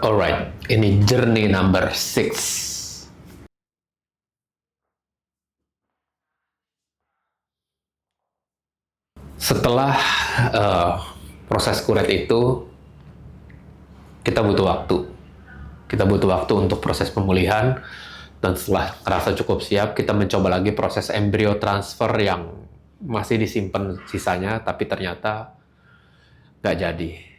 Alright, ini journey number 6. Setelah uh, proses kuret itu, kita butuh waktu. Kita butuh waktu untuk proses pemulihan, dan setelah merasa cukup siap, kita mencoba lagi proses embrio transfer yang masih disimpan sisanya, tapi ternyata nggak jadi.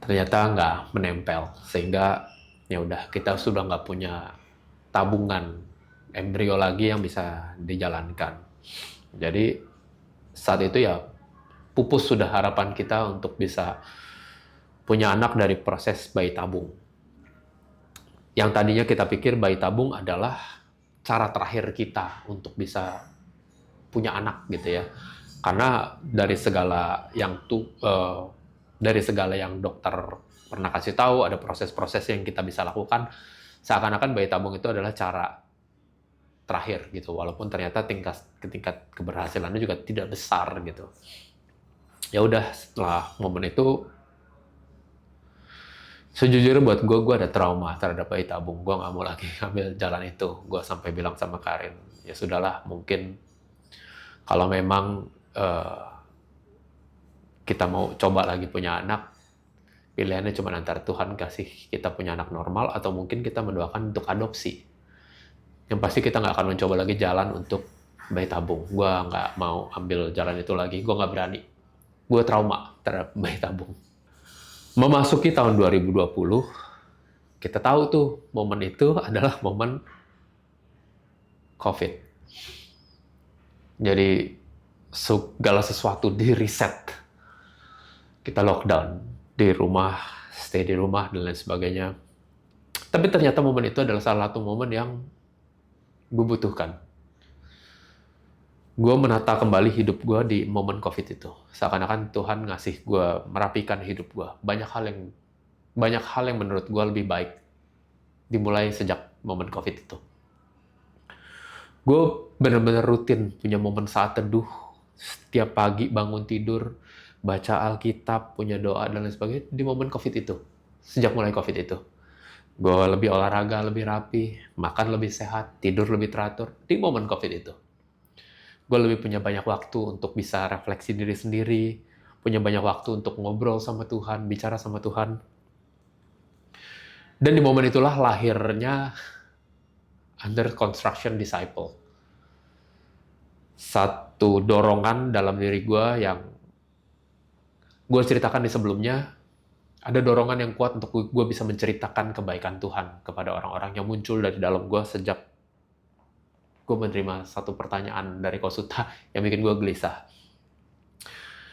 Ternyata nggak menempel, sehingga ya udah kita sudah nggak punya tabungan embrio lagi yang bisa dijalankan. Jadi saat itu ya pupus sudah harapan kita untuk bisa punya anak dari proses bayi tabung. Yang tadinya kita pikir bayi tabung adalah cara terakhir kita untuk bisa punya anak gitu ya. Karena dari segala yang dokter pernah kasih tahu, ada proses-proses yang kita bisa lakukan, seakan-akan bayi tabung itu adalah cara terakhir gitu, walaupun ternyata tingkat keberhasilannya juga tidak besar gitu. Ya udah, setelah momen itu, sejujurnya buat gue ada trauma terhadap bayi tabung. Gue nggak mau lagi ambil jalan itu. Gue sampai bilang sama Karin, ya sudahlah, mungkin kalau memang kita mau coba lagi punya anak, pilihannya cuma antara Tuhan kasih kita punya anak normal, atau mungkin kita mendoakan untuk adopsi. Yang pasti kita nggak akan mencoba lagi jalan untuk bayi tabung. Gue nggak mau ambil jalan itu lagi. Gue nggak berani. Gue trauma terhadap bayi tabung. Memasuki tahun 2020, kita tahu tuh momen itu adalah momen COVID. Jadi segala sesuatu di reset. Kita lockdown di rumah, stay di rumah, dan lain sebagainya. Tapi ternyata momen itu adalah salah satu momen yang gue butuhkan. Gue menata kembali hidup gue di momen COVID itu. Seakan-akan Tuhan ngasih gue, merapikan hidup gue. Banyak hal yang menurut gue lebih baik dimulai sejak momen COVID itu. Gue benar-benar rutin punya momen saat teduh, setiap pagi bangun tidur, baca Alkitab, punya doa, dan lain sebagainya di momen COVID itu. Sejak mulai COVID itu. Gue lebih olahraga, lebih rapi, makan lebih sehat, tidur lebih teratur di momen COVID itu. Gue lebih punya banyak waktu untuk bisa refleksi diri sendiri, punya banyak waktu untuk ngobrol sama Tuhan, bicara sama Tuhan. Dan di momen itulah lahirnya Under Construction Disciple. Satu dorongan dalam diri gue yang gue ceritakan di sebelumnya, ada dorongan yang kuat untuk gue bisa menceritakan kebaikan Tuhan kepada orang-orang yang muncul dari dalam gue sejak gue menerima satu pertanyaan dari Kosuta yang bikin gue gelisah.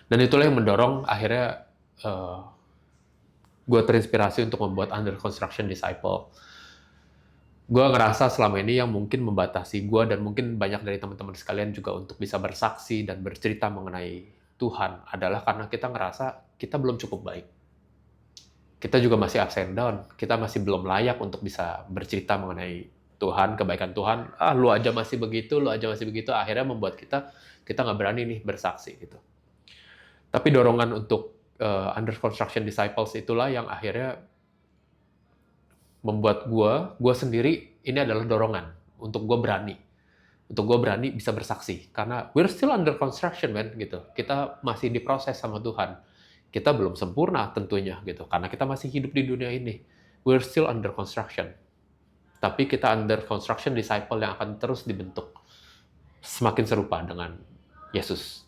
Dan itulah yang mendorong akhirnya gue terinspirasi untuk membuat Under Construction Disciple. Gue ngerasa selama ini yang mungkin membatasi gue, dan mungkin banyak dari teman-teman sekalian juga untuk bisa bersaksi dan bercerita mengenai Tuhan, adalah karena kita ngerasa kita belum cukup baik. Kita juga masih ups and down. Kita masih belum layak untuk bisa bercerita mengenai Tuhan, kebaikan Tuhan. Lu aja masih begitu, lu aja masih begitu. Akhirnya membuat kita nggak berani nih bersaksi gitu. Tapi dorongan untuk Under Construction Disciples itulah yang akhirnya membuat gue sendiri, ini adalah dorongan untuk gue berani. Untuk gue berani bisa bersaksi. Karena we're still under construction, man, gitu. Kita masih diproses sama Tuhan. Kita belum sempurna tentunya, gitu. Karena kita masih hidup di dunia ini. We're still under construction. Tapi kita under construction disciple yang akan terus dibentuk. Semakin serupa dengan Yesus.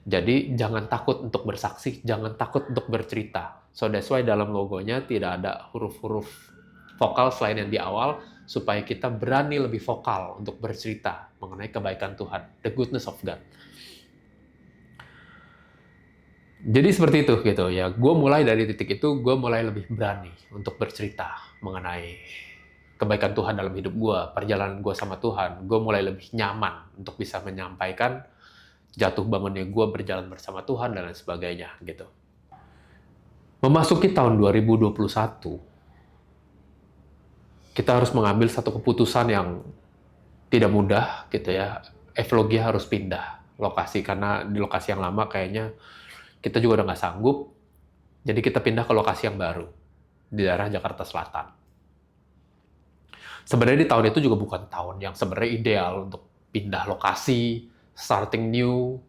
Jadi jangan takut untuk bersaksi, jangan takut untuk bercerita. So that's why dalam logonya tidak ada huruf-huruf vokal selain yang di awal, supaya kita berani lebih vokal untuk bercerita mengenai kebaikan Tuhan, the goodness of God. Jadi seperti itu gitu ya. Gue mulai dari titik itu, gue mulai lebih berani untuk bercerita mengenai kebaikan Tuhan dalam hidup gue, perjalanan gue sama Tuhan. Gue mulai lebih nyaman untuk bisa menyampaikan jatuh bangunnya gue berjalan bersama Tuhan dan lain sebagainya gitu. Memasuki tahun 2021, kita harus mengambil satu keputusan yang tidak mudah gitu ya. Evlogia harus pindah lokasi, karena di lokasi yang lama kayaknya kita juga udah nggak sanggup. Jadi kita pindah ke lokasi yang baru. di daerah Jakarta Selatan. Sebenarnya di tahun itu juga bukan tahun yang sebenarnya ideal untuk pindah lokasi, starting new.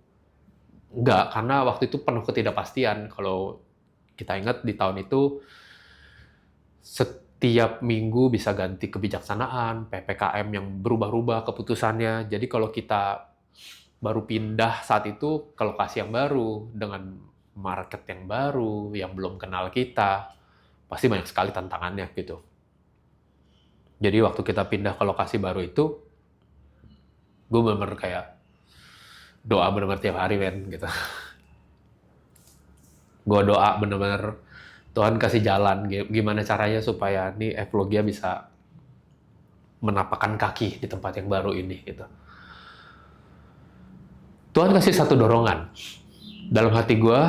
Enggak, karena waktu itu penuh ketidakpastian. Kalau kita ingat di tahun itu, setiap minggu bisa ganti kebijaksanaan, PPKM yang berubah-ubah keputusannya. Jadi kalau kita baru pindah saat itu ke lokasi yang baru, dengan market yang baru, yang belum kenal kita, pasti banyak sekali tantangannya gitu. Jadi waktu kita pindah ke lokasi baru itu, gue bener-bener kayak doa bener-bener tiap hari, men, gitu. Gue doa bener-bener Tuhan kasih jalan, gimana caranya supaya nih Evlogia bisa menapakkan kaki di tempat yang baru ini, gitu. Tuhan kasih satu dorongan. Dalam hati gue,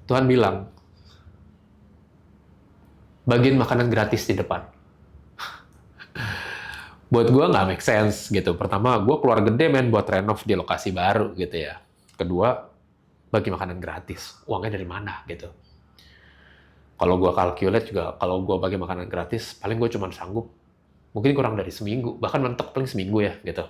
Tuhan bilang, bagiin makanan gratis di depan. Buat gue nggak make sense, gitu. Pertama, gue keluar gede, men, buat renov di lokasi baru, gitu ya. Kedua, bagi makanan gratis. Uangnya dari mana, gitu. Kalau gue calculate juga, kalau gue bagi makanan gratis, paling gue cuma sanggup mungkin kurang dari seminggu, bahkan mentok paling seminggu ya, gitu.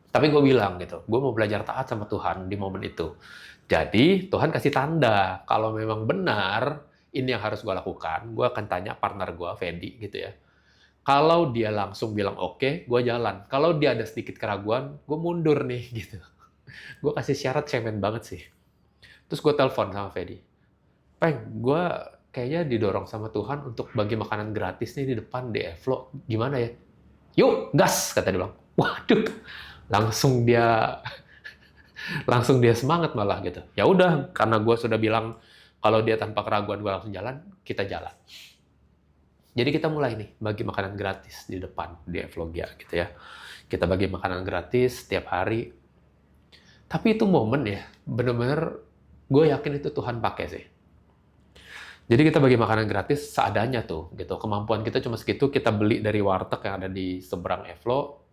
Tapi gue bilang gitu, gue mau belajar taat sama Tuhan di momen itu. Jadi Tuhan kasih tanda, kalau memang benar ini yang harus gue lakukan, gue akan tanya partner gue, Fedi, gitu ya. Kalau dia langsung bilang oke, gue jalan. Kalau dia ada sedikit keraguan, gue mundur nih, gitu. Gue kasih syarat cemen banget sih. Terus gue telepon sama Fedi. Peng, gue kayaknya didorong sama Tuhan untuk bagi makanan gratis nih di depan di Evlo. Gimana ya? Yuk, gas, kata dia bilang. Waduh, langsung dia semangat malah gitu. Ya udah, karena gue sudah bilang kalau dia tanpa keraguan gue langsung jalan, kita jalan. Jadi kita mulai nih bagi makanan gratis di depan di Evlogia gitu ya. Kita bagi makanan gratis setiap hari. Tapi itu momen ya, bener-bener gue yakin itu Tuhan pakai sih. Jadi kita bagi makanan gratis seadanya tuh, gitu. Kemampuan kita cuma segitu, kita beli dari warteg yang ada di seberang Evlo,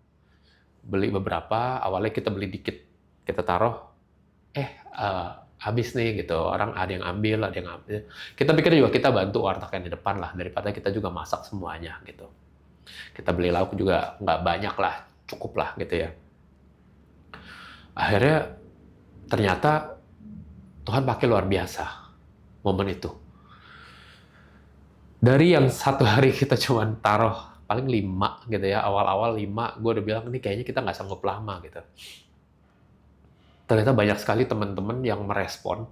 beli beberapa, awalnya kita beli dikit, kita taruh, habis nih gitu, orang ada yang ambil, ada yang ambil. Kita pikir juga kita bantu warteg yang di depan lah, daripada kita juga masak semuanya gitu. Kita beli lauk juga nggak banyak lah, cukup lah gitu ya. Akhirnya ternyata Tuhan pakai luar biasa momen itu. Dari yang satu hari kita cuma taruh paling 5 gitu ya, awal-awal 5, gue udah bilang ini kayaknya kita nggak sanggup lama gitu. Ternyata banyak sekali teman-teman yang merespon,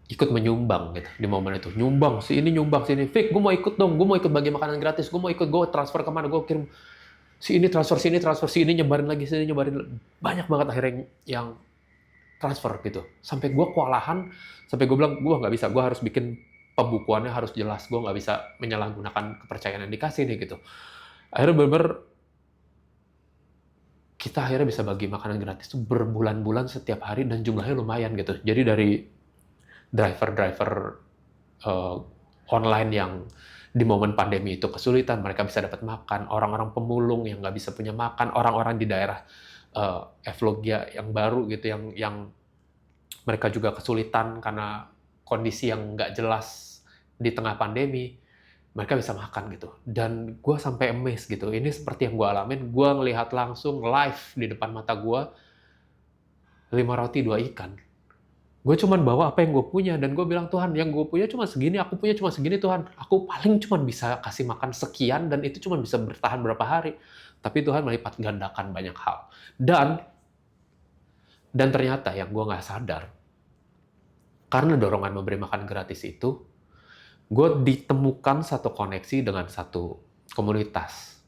ikut menyumbang gitu di momen itu. Nyumbang, si ini nyumbang, si ini, Fik, gue mau ikut dong, gue mau ikut bagi makanan gratis, gue mau ikut, gue transfer kemana, gue kirim, si ini transfer, si ini nyebarin lagi, sini nyebarin lagi. Banyak banget akhirnya yang transfer gitu. Sampai gue kewalahan, sampai gue bilang, gue nggak bisa, gue harus bikin pembukuannya harus jelas, gue nggak bisa menyalahgunakan kepercayaan yang dikasih nih gitu. Akhirnya bener-bener kita akhirnya bisa bagi makanan gratis tuh berbulan-bulan setiap hari dan jumlahnya lumayan gitu. Jadi dari driver-driver online yang di momen pandemi itu kesulitan, mereka bisa dapat makan, orang-orang pemulung yang nggak bisa punya makan, orang-orang di daerah Evlogia yang baru gitu, yang mereka juga kesulitan karena kondisi yang nggak jelas di tengah pandemi, mereka bisa makan gitu. Dan gue sampai amazed gitu, ini seperti yang gue alamin, gue ngelihat langsung live di depan mata gue, 5 roti 2 ikan. Gue cuman bawa apa yang gue punya, dan gue bilang, Tuhan, yang gue punya cuma segini, aku punya cuma segini, Tuhan. Aku paling cuma bisa kasih makan sekian, dan itu cuma bisa bertahan berapa hari. Tapi Tuhan melipat gandakan banyak hal. Dan ternyata yang gue nggak sadar, karena dorongan memberi makan gratis itu, gue ditemukan satu koneksi dengan satu komunitas.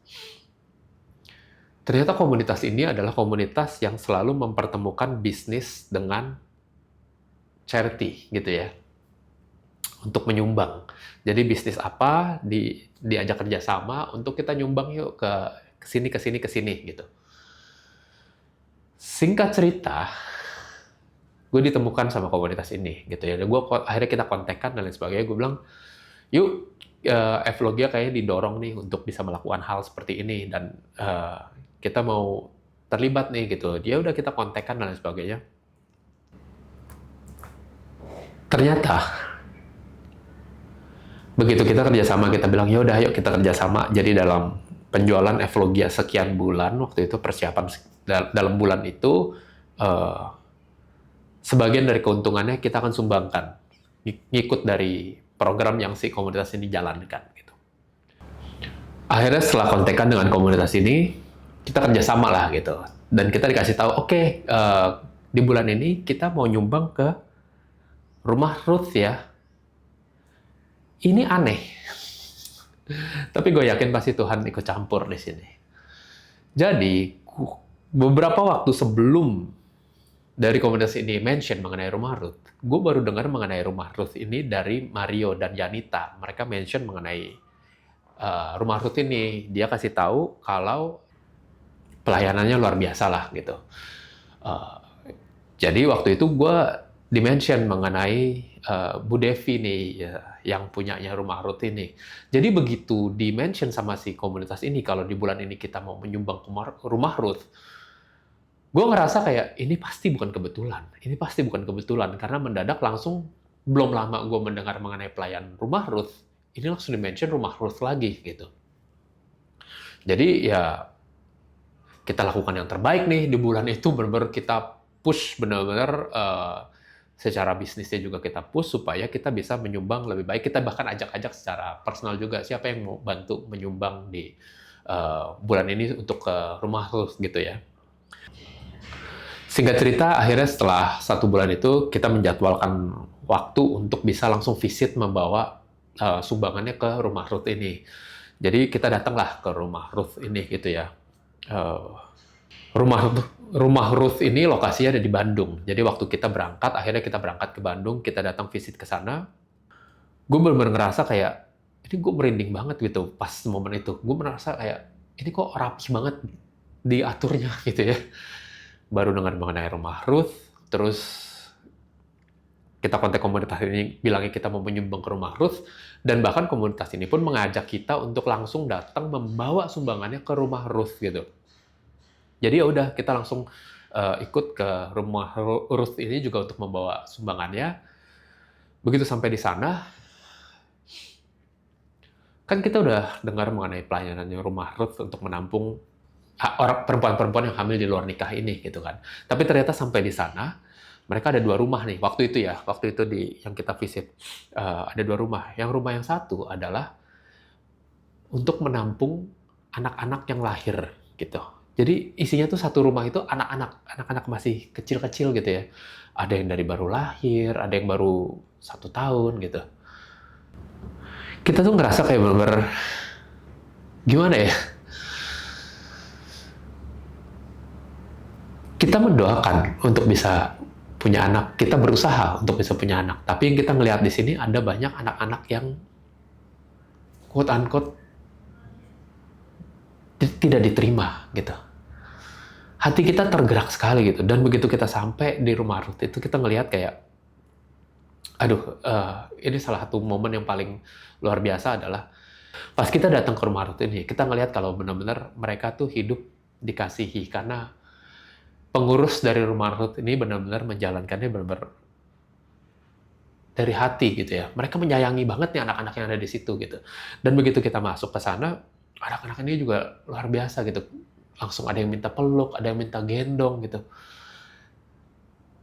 Ternyata komunitas ini adalah komunitas yang selalu mempertemukan bisnis dengan charity gitu ya, untuk menyumbang. Jadi bisnis apa diajak kerjasama untuk kita nyumbang yuk ke sini gitu. Singkat cerita, gue ditemukan sama komunitas ini gitu ya. Akhirnya kita kontekan dan lain sebagainya. Gue bilang, yuk Evlogia kayaknya didorong nih untuk bisa melakukan hal seperti ini, dan kita mau terlibat nih gitu. Dia udah kita kontekan dan lain sebagainya. Ternyata Begitu kita kerjasama, kita bilang ya udah, ayo kita kerjasama. Jadi dalam penjualan Evlogia sekian bulan, waktu itu persiapan dalam bulan itu, sebagian dari keuntungannya kita akan sumbangkan, ngikut dari program yang si komunitas ini jalankan. Gitu. Akhirnya setelah kontekan dengan komunitas ini, kita kerjasama lah gitu. Dan kita dikasih tahu, oke, di bulan ini kita mau nyumbang ke rumah Ruth ya. Ini aneh. Tapi gue yakin pasti Tuhan ikut campur di sini. Jadi, beberapa waktu sebelum dari komunitas ini mention mengenai rumah Ruth, gue baru dengar mengenai rumah Ruth ini dari Mario dan Yanita. Mereka mention mengenai rumah Ruth ini. Dia kasih tahu kalau pelayanannya luar biasa lah gitu. Jadi waktu itu gue dimention mengenai Bu Devi nih, yang punyanya rumah Ruth ini. Jadi begitu dimention sama si komunitas ini, kalau di bulan ini kita mau menyumbang ke rumah Ruth, gue ngerasa kayak ini pasti bukan kebetulan. Ini pasti bukan kebetulan, karena mendadak langsung, belum lama gue mendengar mengenai pelayan rumah Ruth, ini langsung dimention rumah Ruth lagi gitu. Jadi ya kita lakukan yang terbaik nih di bulan itu, benar-benar kita push benar-benar secara bisnisnya juga kita push supaya kita bisa menyumbang lebih baik. Kita bahkan ajak-ajak secara personal juga, siapa yang mau bantu menyumbang di bulan ini untuk ke rumah Ruth gitu ya. Singkat cerita, akhirnya setelah 1 bulan itu kita menjadwalkan waktu untuk bisa langsung visit membawa sumbangannya ke rumah Ruth ini. Jadi kita datanglah ke rumah Ruth ini gitu ya. Rumah Ruth ini lokasinya ada di Bandung. Jadi waktu kita berangkat, akhirnya kita berangkat ke Bandung, kita datang visit ke sana. Gue benar-benar ngerasa kayak, ini gue merinding banget gitu pas momen itu. Gue merasa kayak, ini kok rapi banget diaturnya gitu ya. Baru dengar mengenai rumah Ruth, terus kita kontak komunitas ini, bilangnya kita mau menyumbang ke rumah Ruth, dan bahkan komunitas ini pun mengajak kita untuk langsung datang membawa sumbangannya ke rumah Ruth gitu. Jadi ya udah, kita langsung ikut ke rumah Ruth ini juga untuk membawa sumbangannya. Begitu sampai di sana, kan kita udah dengar mengenai pelayanannya rumah Ruth untuk menampung orang perempuan-perempuan yang hamil di luar nikah ini gitu kan. Tapi ternyata sampai di sana, mereka ada 2 rumah nih. Waktu itu yang kita visit, ada 2 rumah. Yang rumah yang satu adalah untuk menampung anak-anak yang lahir gitu. Jadi isinya tuh satu rumah itu anak-anak masih kecil-kecil gitu ya. Ada yang dari baru lahir, ada yang baru 1 tahun gitu. Kita tuh ngerasa kayak bener-bener, gimana ya? Kita mendoakan untuk bisa punya anak, kita berusaha untuk bisa punya anak. Tapi yang kita ngelihat di sini ada banyak anak-anak yang quote-unquote tidak diterima gitu. Hati kita tergerak sekali gitu. Dan begitu kita sampai di rumah Ruth itu, kita ngelihat kayak, aduh, ini salah satu momen yang paling luar biasa adalah pas kita datang ke rumah Ruth ini, kita ngelihat kalau benar-benar mereka tuh hidup dikasihi, karena pengurus dari rumah Ruth ini benar-benar menjalankannya benar-benar dari hati gitu ya. Mereka menyayangi banget nih anak-anak yang ada di situ gitu. Dan begitu kita masuk ke sana, anak-anak ini juga luar biasa gitu. Langsung ada yang minta peluk, ada yang minta gendong gitu.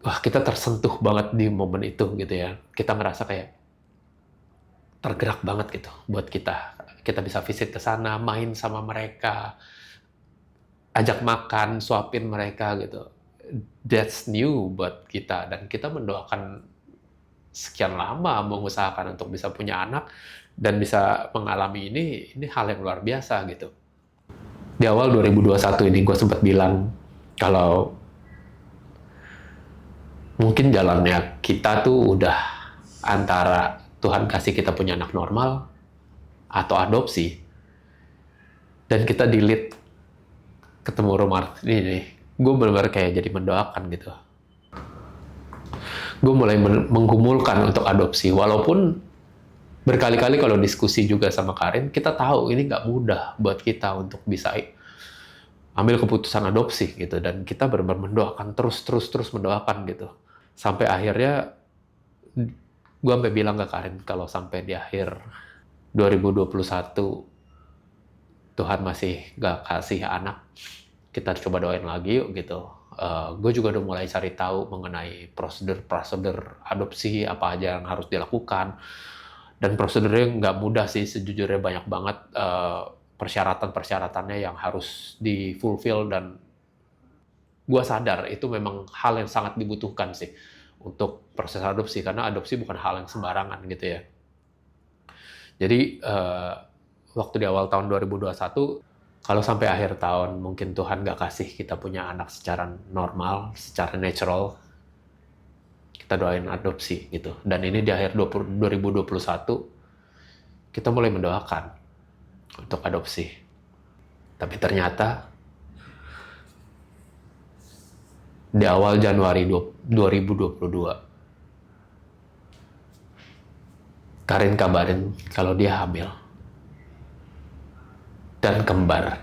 Wah, kita tersentuh banget di momen itu gitu ya. Kita ngerasa kayak tergerak banget gitu buat kita. Kita bisa visit ke sana, main sama mereka, ajak makan, suapin mereka gitu. That's new buat kita. Dan kita mendoakan sekian lama mengusahakan untuk bisa punya anak dan bisa mengalami ini hal yang luar biasa gitu. Di awal 2021 ini gue sempat bilang kalau mungkin jalannya kita tuh udah antara Tuhan kasih kita punya anak normal atau adopsi, dan kita delete ketemu rumah ini. Gue benar-benar kayak jadi mendoakan gitu. Gue mulai menggumulkan untuk adopsi, walaupun berkali-kali kalau diskusi juga sama Karin, kita tahu ini nggak mudah buat kita untuk bisa ambil keputusan adopsi gitu, dan kita benar-benar mendoakan terus mendoakan gitu, sampai akhirnya gue sampai bilang ke Karin kalau sampai di akhir 2021 Tuhan masih gak kasih anak, kita coba doain lagi yuk gitu. Gue juga udah mulai cari tahu mengenai prosedur adopsi, apa aja yang harus dilakukan. Dan prosedurnya nggak mudah sih, sejujurnya banyak banget persyaratan-persyaratannya yang harus di-fulfill, dan gue sadar itu memang hal yang sangat dibutuhkan sih untuk proses adopsi, karena adopsi bukan hal yang sembarangan gitu ya. Jadi waktu di awal tahun 2021, kalau sampai akhir tahun mungkin Tuhan nggak kasih kita punya anak secara normal, secara natural, kita doain adopsi gitu. Dan ini di akhir 2021, kita mulai mendoakan untuk adopsi. Tapi ternyata di awal Januari 2022, Karin kabarin kalau dia hamil dan kembar.